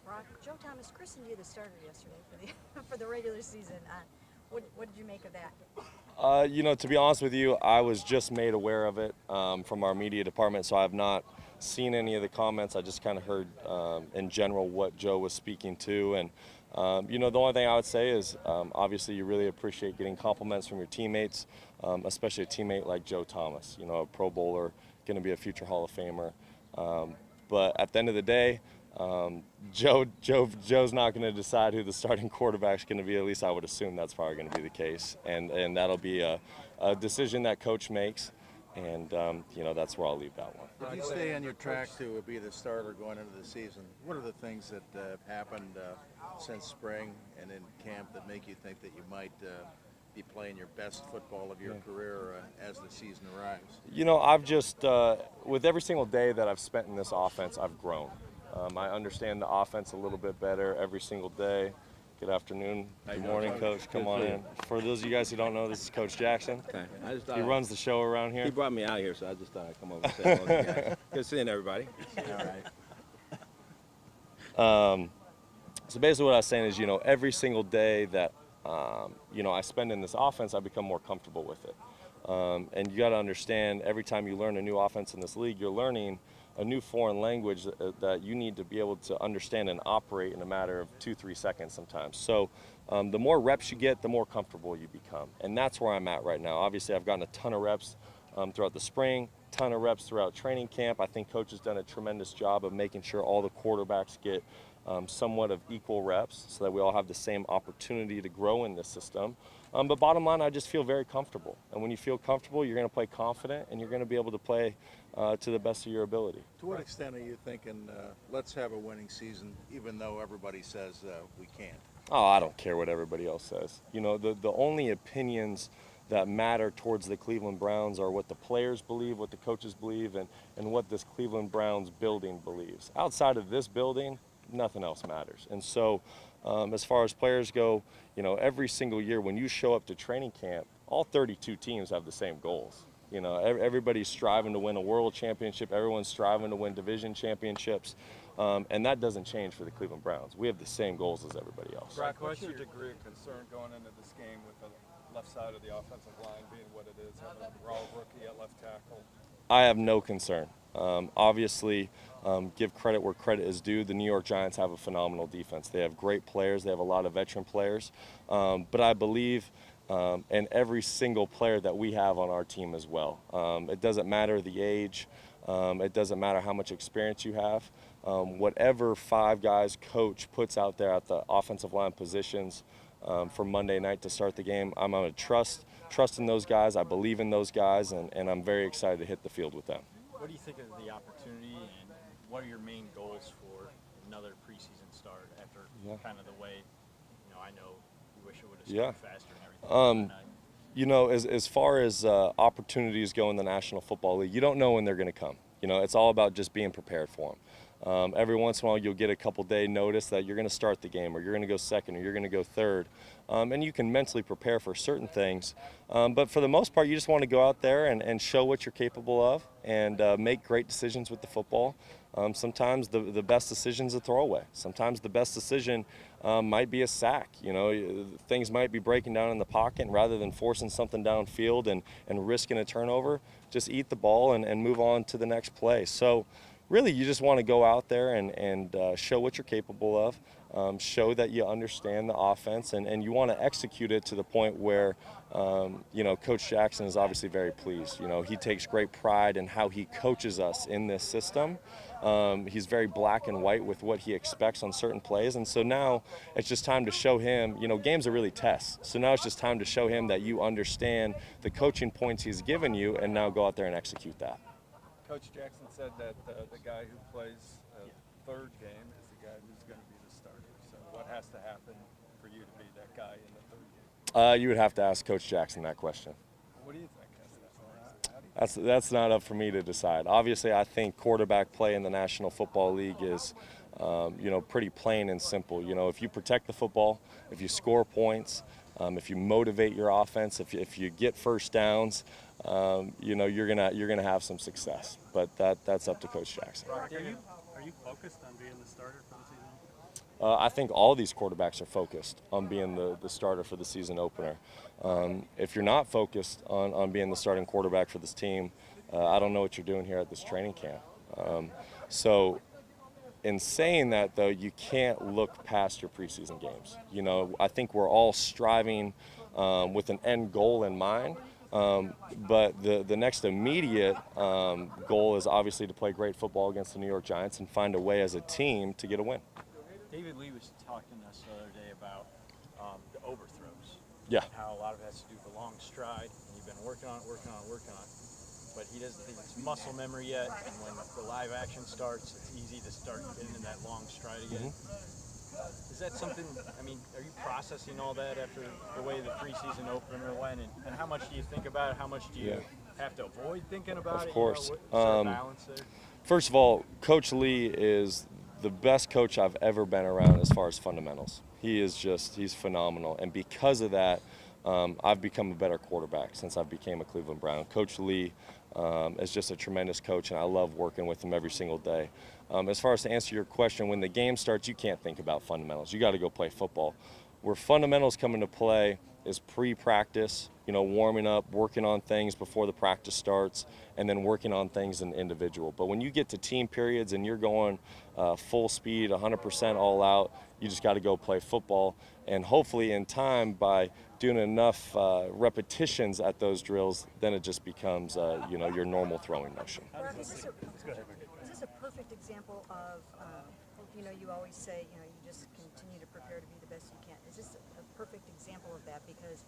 Brock, Joe Thomas christened you the starter yesterday for the for the regular season. What did you make of that? To be honest with you, I was just made aware of it from our media department, so I have not seen any of the comments. I just kind of heard in general what Joe was speaking to. And, the only thing I would say is obviously you really appreciate getting compliments from your teammates, especially a teammate like Joe Thomas, a Pro Bowler, going to be a future Hall of Famer. But at the end of the day, Joe's not going to decide who the starting quarterback's going to be. At least I would assume that's probably going to be the case, and that'll be a decision that coach makes, and that's where I'll leave that one. If you stay on your track to be the starter going into the season, what are the things that have happened since spring and in camp that make you think that you might be playing your best football of your career as the season arrives? I've just with every single day that I've spent in this offense, I've grown. I understand the offense a little bit better every single day. Good afternoon. Good morning, Coach. Come on in. For those of you guys who don't know, this is Coach Jackson. Okay. He runs the show around here. He brought me out here, so I just thought I'd come over and say hello to you guys. Good seeing everybody. All right. So basically what I was saying is, every single day that, I spend in this offense, I become more comfortable with it. And you got to understand, every time you learn a new offense in this league, you're learning a new foreign language that you need to be able to understand and operate in a matter of 2-3 seconds sometimes. So the more reps you get, the more comfortable you become. And that's where I'm at right now. Obviously, I've gotten a ton of reps throughout the spring, ton of reps throughout training camp. I think Coach has done a tremendous job of making sure all the quarterbacks get somewhat of equal reps so that we all have the same opportunity to grow in this system. But bottom line, I just feel very comfortable. And when you feel comfortable, you're going to play confident and you're going to be able to play to the best of your ability. To what extent are you thinking, let's have a winning season, even though everybody says we can't? Oh, I don't care what everybody else says. The only opinions that matter towards the Cleveland Browns are what the players believe, what the coaches believe, and what this Cleveland Browns building believes. Outside of this building, nothing else matters. And so as far as players go, every single year when you show up to training camp, all 32 teams have the same goals. Everybody's striving to win a world championship. Everyone's striving to win division championships. And that doesn't change for the Cleveland Browns. We have the same goals as everybody else. Brock, what's your degree of concern going into this game with the left side of the offensive line being what it is, having a raw rookie at left tackle? I have no concern. Obviously, give credit where credit is due. The New York Giants have a phenomenal defense. They have great players. They have a lot of veteran players. But I believe in every single player that we have on our team as well. It doesn't matter the age. It doesn't matter how much experience you have. Whatever five guys coach puts out there at the offensive line positions for Monday night to start the game, I'm going to trust in those guys. I believe in those guys, and I'm very excited to hit the field with them. What do you think of the opportunity, and what are your main goals for another preseason start after kind of the way, I know you wish it would have started faster and everything. As far as opportunities go in the National Football League, you don't know when they're going to come. It's all about just being prepared for them. Every once in a while, you'll get a couple-day notice that you're going to start the game, or you're going to go second, or you're going to go third. And you can mentally prepare for certain things. But for the most part, you just want to go out there and show what you're capable of and make great decisions with the football. Sometimes the best decision is a throwaway. Sometimes the best decision might be a sack. Things might be breaking down in the pocket, and rather than forcing something downfield and risking a turnover, just eat the ball and move on to the next play. So really, you just want to go out there and show what you're capable of, show that you understand the offense, and you want to execute it to the point where, Coach Jackson is obviously very pleased. He takes great pride in how he coaches us in this system. He's very black and white with what he expects on certain plays, and so now it's just time to show him, games are really tests. So now it's just time to show him that you understand the coaching points he's given you, and now go out there and execute that. Coach Jackson said that the guy who plays third game is the guy who's going to be the starter. So what has to happen for you to be that guy in the third game? You would have to ask Coach Jackson that question. What do you think? That's not up for me to decide. Obviously, I think quarterback play in the National Football League is, pretty plain and simple. If you protect the football, if you score points, if you motivate your offense, if you get first downs, you're gonna have some success. But that's up to Coach Jackson. Brock, are you focused on being the starter for the season? I think all these quarterbacks are focused on being the starter for the season opener. If you're not focused on being the starting quarterback for this team, I don't know what you're doing here at this training camp. So in saying that, though, you can't look past your preseason games. You know, I think we're all striving with an end goal in mind. But the next immediate goal is obviously to play great football against the New York Giants and find a way as a team to get a win. David Lee was talking to us the other day about the overthrows. Yeah. And how a lot of it has to do with the long stride. And you've been working on it. But he doesn't think it's muscle memory yet. And when the live action starts, it's easy to start getting in that long stride again. Is that something, I mean, are you processing all that after the way the preseason opener went? And how much do you think about it? How much do you have to avoid thinking about it? Of course. You know, balance there? First of all, Coach Lee is the best coach I've ever been around as far as fundamentals. He's phenomenal. And because of that, I've become a better quarterback since I became a Cleveland Brown. Coach Lee is just a tremendous coach, and I love working with him every single day. As far as to answer your question, when the game starts, you can't think about fundamentals. You got to go play football. Where fundamentals come into play is pre-practice, you know, warming up, working on things before the practice starts, and then working on things in individual. But when you get to team periods and you're going full speed, 100% all out, you just got to go play football. And hopefully in time, by doing enough repetitions at those drills, then it just becomes, you know, your normal throwing motion. Is this a perfect example of, you know, you always say, you know, you just continue to prepare to be the best you can. Is this a perfect example of that? Because,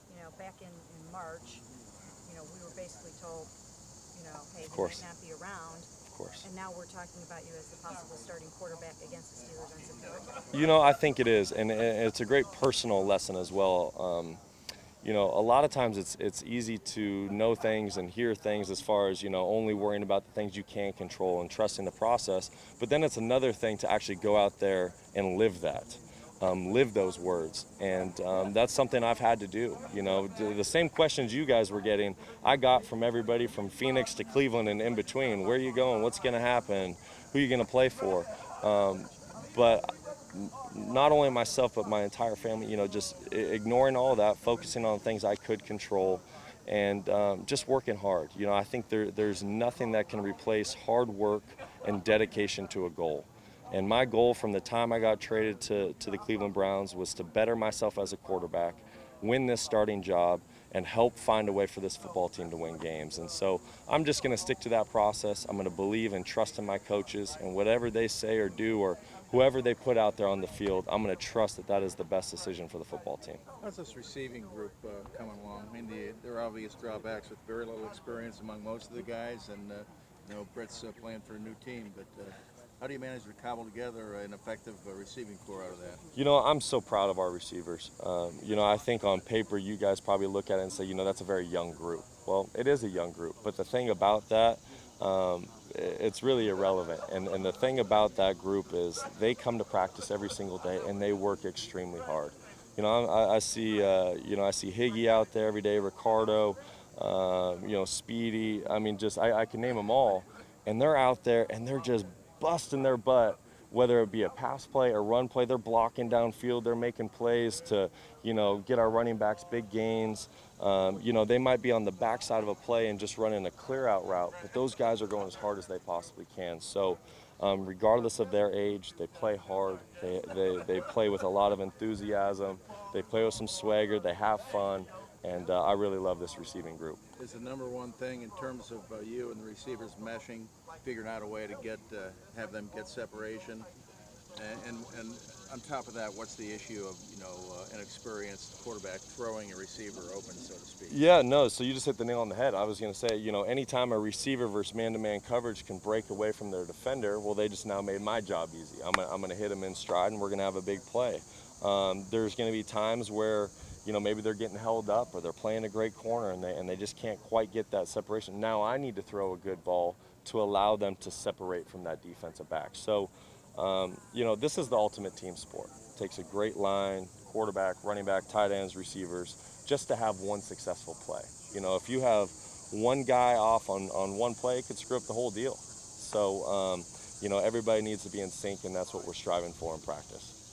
you know, back in March, you know, we were basically told, you know, hey, you might not be around. Of course. And now we're talking about you as the possible starting quarterback against the Steelers on September 10th. You know, I think it is, and it's a great personal lesson as well. You know, a lot of times it's easy to know things and hear things as far as, you know, only worrying about the things you can control and trusting the process. But then it's another thing to actually go out there and live that, live those words. And that's something I've had to do. You know, the same questions you guys were getting, I got from everybody from Phoenix to Cleveland and in between. Where are you going? What's going to happen? Who are you going to play for? But not only myself, but my entire family, you know, just ignoring all that, focusing on things I could control, and just working hard. You know, I think there's nothing that can replace hard work and dedication to a goal. And my goal from the time I got traded to the Cleveland Browns was to better myself as a quarterback, win this starting job, and help find a way for this football team to win games. And so I'm just going to stick to that process. I'm going to believe and trust in my coaches, and whatever they say or do or whoever they put out there on the field, I'm going to trust that that is the best decision for the football team. How's this receiving group coming along? I mean, there are obvious drawbacks with very little experience among most of the guys, and you know, Brett's playing for a new team, but how do you manage to cobble together an effective receiving core out of that? You know, I'm so proud of our receivers. You know, I think on paper you guys probably look at it and say, you know, that's a very young group. Well, it is a young group, but the thing about that, it's really irrelevant. And the thing about that group is they come to practice every single day and they work extremely hard. You know, I see, you know, I see Higgy out there every day, Ricardo, you know, Speedy. I mean, just I can name them all, and they're out there and they're just busting their butt. Whether it be a pass play or run play, they're blocking downfield, they're making plays to, you know, get our running backs big gains. You know, they might be on the backside of a play and just running a clear out route, but those guys are going as hard as they possibly can. So regardless of their age, they play hard, they play with a lot of enthusiasm, they play with some swagger, they have fun, and I really love this receiving group. Is the number one thing in terms of you and the receivers meshing, figuring out a way to get have them get separation, and on top of that, what's the issue of, you know, an experienced quarterback throwing a receiver open, so to speak? Yeah, no, so you just hit the nail on the head. I was going to say, you know, anytime a receiver versus man-to-man coverage can break away from their defender, well, they just now made my job easy. I'm going to hit them in stride, and we're going to have a big play. There's going to be times where, you know, maybe they're getting held up or they're playing a great corner and they just can't quite get that separation. Now I need to throw a good ball to allow them to separate from that defensive back. So, you know, this is the ultimate team sport. It takes a great line, quarterback, running back, tight ends, receivers, just to have one successful play. You know, if you have one guy off on one play, it could screw up the whole deal. So you know, everybody needs to be in sync, and that's what we're striving for in practice.